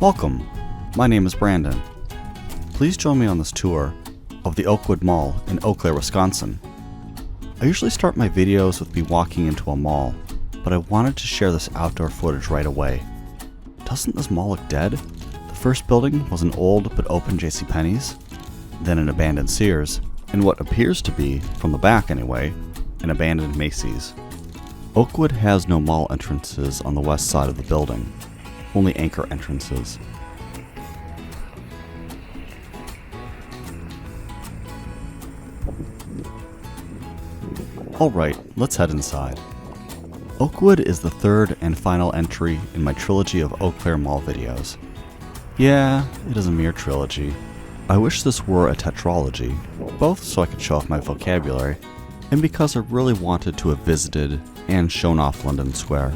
Welcome, my name is Brandon. Please join me on this tour of the Oakwood Mall in Eau Claire, Wisconsin. I usually start my videos with me walking into a mall, but I wanted to share this outdoor footage right away. Doesn't this mall look dead? The first building was an old but open JCPenney's, then an abandoned Sears, and what appears to be, from the back anyway, an abandoned Macy's. Oakwood has no mall entrances on the west side of the building, only anchor entrances. Alright, let's head inside. Oakwood is the third and final entry in my trilogy of Eau Claire Mall videos. Yeah, it is a mere trilogy. I wish this were a tetralogy, both so I could show off my vocabulary, and because I really wanted to have visited and shown off London Square.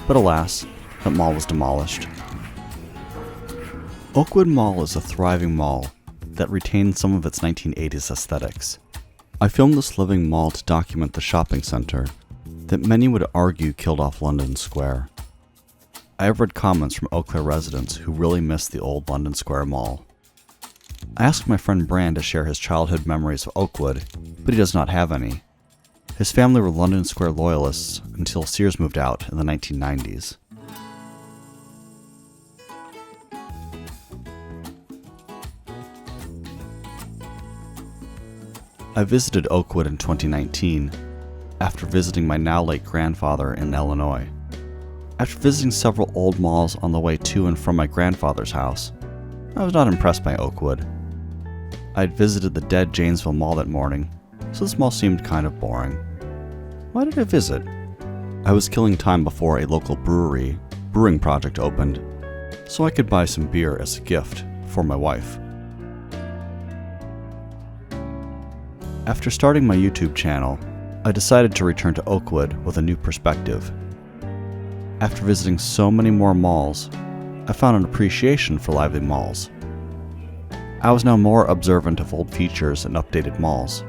But alas, that mall was demolished. Oakwood Mall is a thriving mall that retains some of its 1980s aesthetics. I filmed this living mall to document the shopping center that many would argue killed off London Square. I have read comments from Eau Claire residents who really miss the old London Square Mall. I asked my friend Brand to share his childhood memories of Oakwood, but he does not have any. His family were London Square loyalists until Sears moved out in the 1990s. I visited Oakwood in 2019, after visiting my now late grandfather in Illinois. After visiting several old malls on the way to and from my grandfather's house, I was not impressed by Oakwood. I had visited the dead Janesville Mall that morning, so this mall seemed kind of boring. Why did I visit? I was killing time before a local brewing project opened, so I could buy some beer as a gift for my wife. After starting my YouTube channel, I decided to return to Oakwood with a new perspective. After visiting so many more malls, I found an appreciation for lively malls. I was now more observant of old features and updated malls.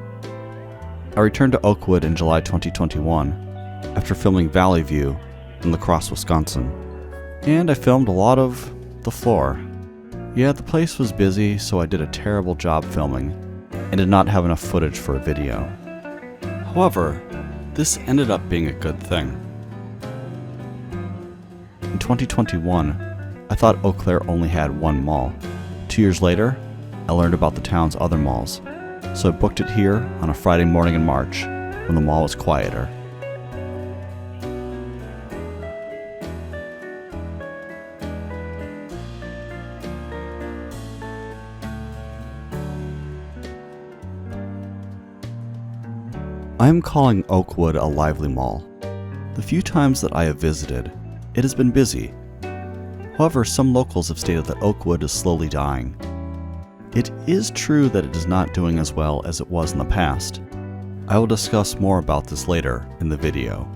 I returned to Oakwood in July 2021 after filming Valley View in La Crosse, Wisconsin. And I filmed a lot of the floor. Yeah, the place was busy, so I did a terrible job filming and did not have enough footage for a video. However, this ended up being a good thing. In 2021, I thought Eau Claire only had one mall. 2 years later, I learned about the town's other malls, so I booked it here on a Friday morning in March when the mall was quieter. I am calling Oakwood a lively mall. The few times that I have visited, it has been busy. However, some locals have stated that Oakwood is slowly dying. It is true that it is not doing as well as it was in the past. I will discuss more about this later in the video.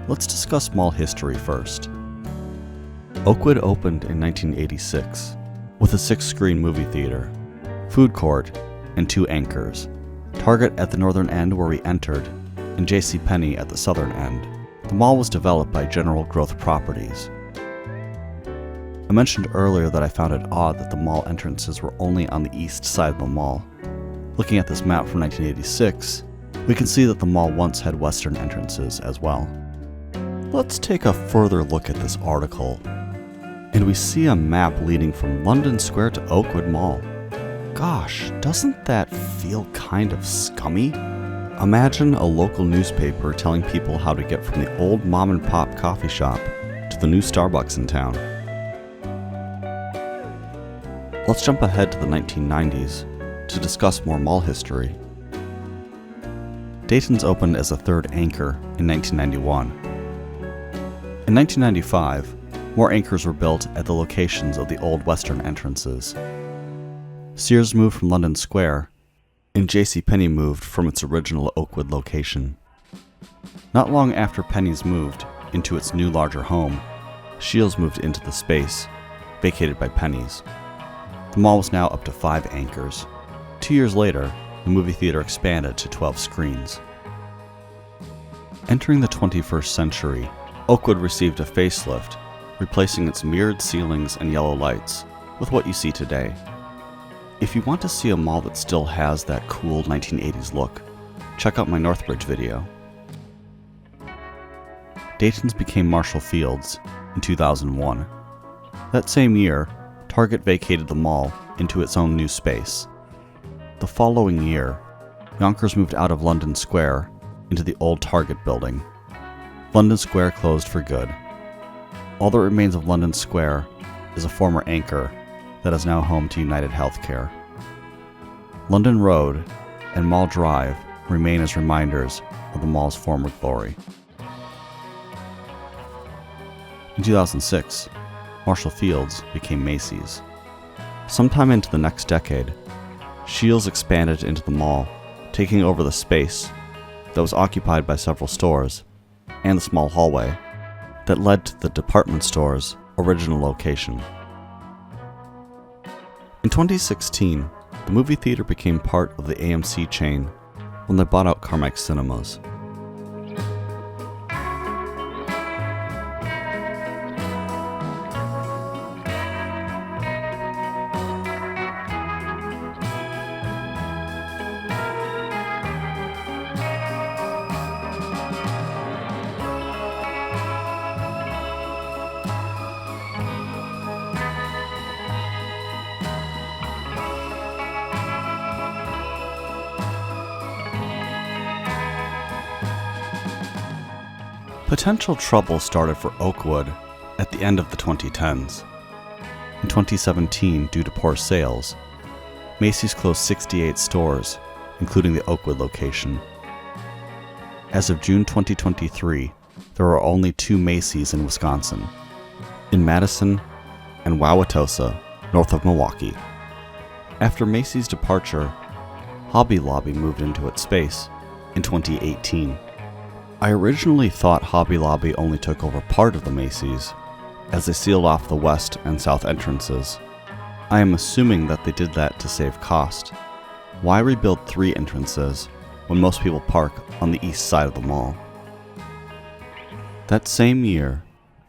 Let's discuss mall history first. Oakwood opened in 1986 with a 6-screen movie theater, food court, and 2 anchors. Target at the northern end where we entered, and JCPenney at the southern end. The mall was developed by General Growth Properties. I mentioned earlier that I found it odd that the mall entrances were only on the east side of the mall. Looking at this map from 1986, we can see that the mall once had western entrances as well. Let's take a further look at this article, and we see a map leading from London Square to Oakwood Mall. Gosh, doesn't that feel kind of scummy? Imagine a local newspaper telling people how to get from the old mom-and-pop coffee shop to the new Starbucks in town. Let's jump ahead to the 1990s to discuss more mall history. Dayton's opened as a 3rd anchor in 1991. In 1995, more anchors were built at the locations of the old western entrances. Sears moved from London Square, and JCPenney moved from its original Oakwood location. Not long after Penny's moved into its new larger home, Scheels moved into the space, vacated by Penny's. The mall was now up to 5 anchors. 2 years later, the movie theater expanded to 12 screens. Entering the 21st century, Oakwood received a facelift, replacing its mirrored ceilings and yellow lights with what you see today. If you want to see a mall that still has that cool 1980s look, check out my Northbridge video. Dayton's became Marshall Field's in 2001. That same year, Target vacated the mall into its own new space. The following year, Yonkers moved out of London Square into the old Target building. London Square closed for good. All that remains of London Square is a former anchor that is now home to United Healthcare. London Road and Mall Drive remain as reminders of the mall's former glory. In 2006, Marshall Field's became Macy's. Sometime into the next decade, Scheels expanded into the mall, taking over the space that was occupied by several stores and the small hallway that led to the department store's original location. In 2016, the movie theater became part of the AMC chain when they bought out Carmike Cinemas. Potential trouble started for Oakwood at the end of the 2010s. In 2017, due to poor sales, Macy's closed 68 stores, including the Oakwood location. As of June 2023, there are only 2 Macy's in Wisconsin, in Madison and Wauwatosa, north of Milwaukee. After Macy's departure, Hobby Lobby moved into its space in 2018. I originally thought Hobby Lobby only took over part of the Macy's, as they sealed off the west and south entrances. I am assuming that they did that to save cost. Why rebuild 3 entrances when most people park on the east side of the mall? That same year,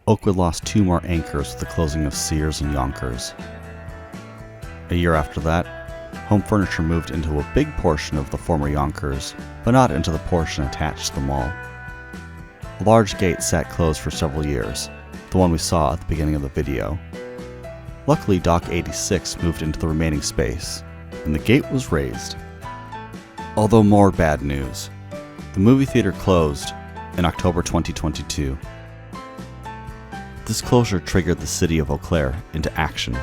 Oakwood lost 2 more anchors with the closing of Sears and Yonkers. A year after that, Home Furniture moved into a big portion of the former Yonkers, but not into the portion attached to the mall. A large gate sat closed for several years, the one we saw at the beginning of the video. Luckily, Dock 86 moved into the remaining space, and the gate was raised. Although more bad news, the movie theater closed in October 2022. This closure triggered the city of Eau Claire into action.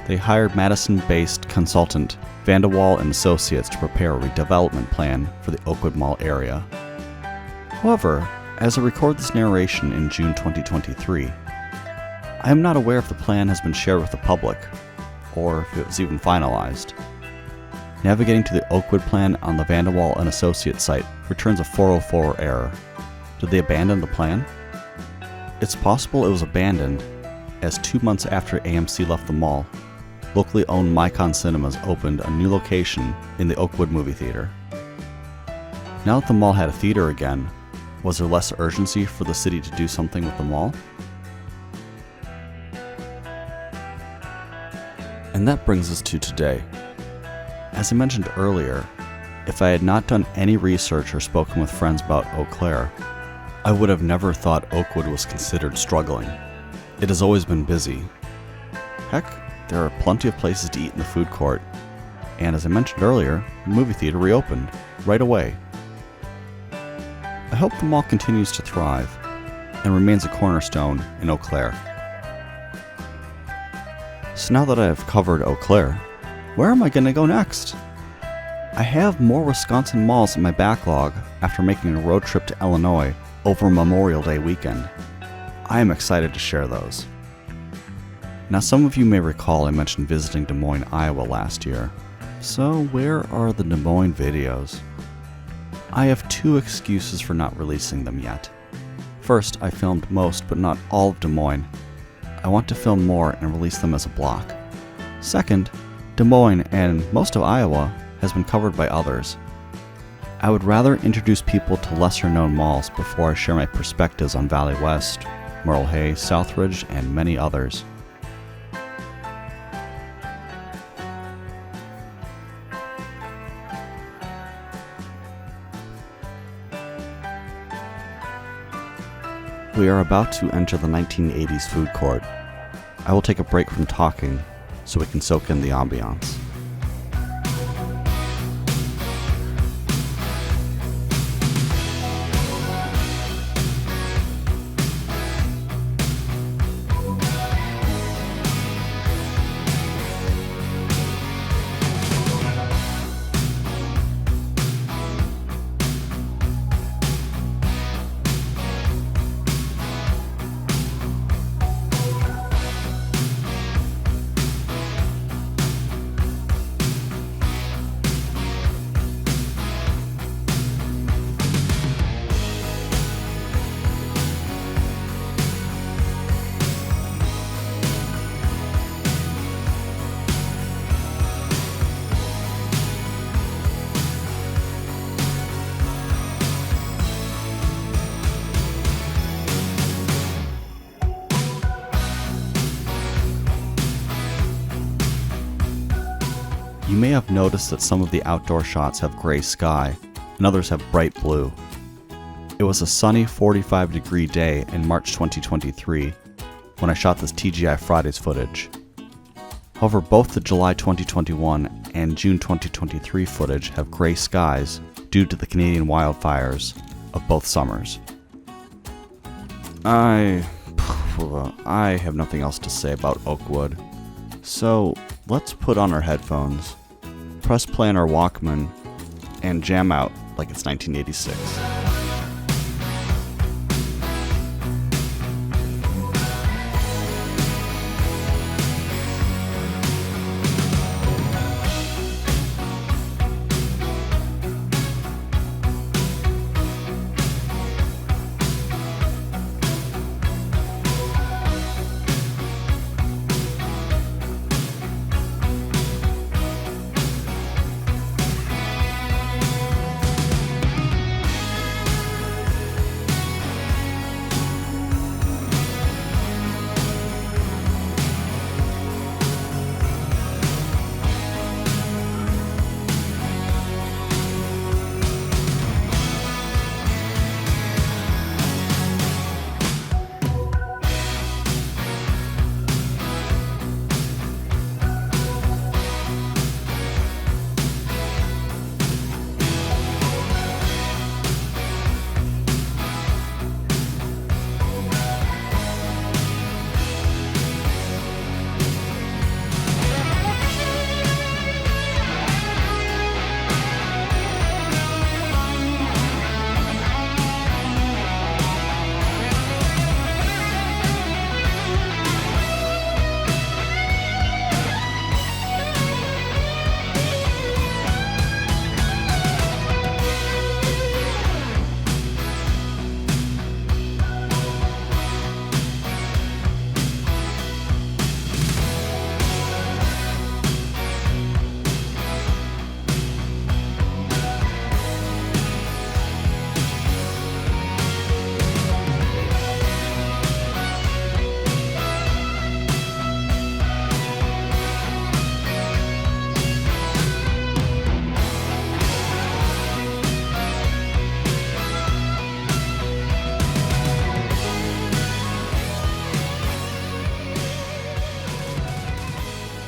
They hired Madison-based consultant Vanderwall & Associates to prepare a redevelopment plan for the Oakwood Mall area. However, as I record this narration in June 2023, I am not aware if the plan has been shared with the public, or if it was even finalized. Navigating to the Oakwood plan on the Vanderwall & Associates site returns a 404 error. Did they abandon the plan? It's possible it was abandoned, as 2 months after AMC left the mall, locally owned Micon Cinemas opened a new location in the Oakwood movie theater. Now that the mall had a theater again, was there less urgency for the city to do something with the mall? And that brings us to today. As I mentioned earlier, if I had not done any research or spoken with friends about Eau Claire, I would have never thought Oakwood was considered struggling. It has always been busy. Heck, there are plenty of places to eat in the food court, and as I mentioned earlier, the movie theater reopened right away. I hope the mall continues to thrive and remains a cornerstone in Eau Claire. So now that I have covered Eau Claire, where am I going to go next? I have more Wisconsin malls in my backlog after making a road trip to Illinois over Memorial Day weekend. I am excited to share those. Now, some of you may recall I mentioned visiting Des Moines, Iowa last year. So where are the Des Moines videos? I have 2 excuses for not releasing them yet. First, I filmed most but not all of Des Moines. I want to film more and release them as a block. Second, Des Moines and most of Iowa has been covered by others. I would rather introduce people to lesser known malls before I share my perspectives on Valley West, Merle Hay, Southridge, and many others. We are about to enter the 1980s food court. I will take a break from talking so we can soak in the ambiance. You may have noticed that some of the outdoor shots have gray sky, and others have bright blue. It was a sunny 45-degree day in March 2023 when I shot this TGI Fridays footage. However, both the July 2021 and June 2023 footage have gray skies due to the Canadian wildfires of both summers. I have nothing else to say about Oakwood, so let's put on our headphones, press play on our Walkman, and jam out like it's 1986.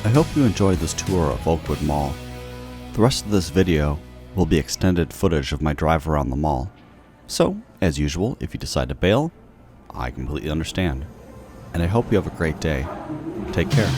I hope you enjoyed this tour of Oakwood Mall. The rest of this video will be extended footage of my drive around the mall. So, as usual, if you decide to bail, I completely understand. And I hope you have a great day. Take care.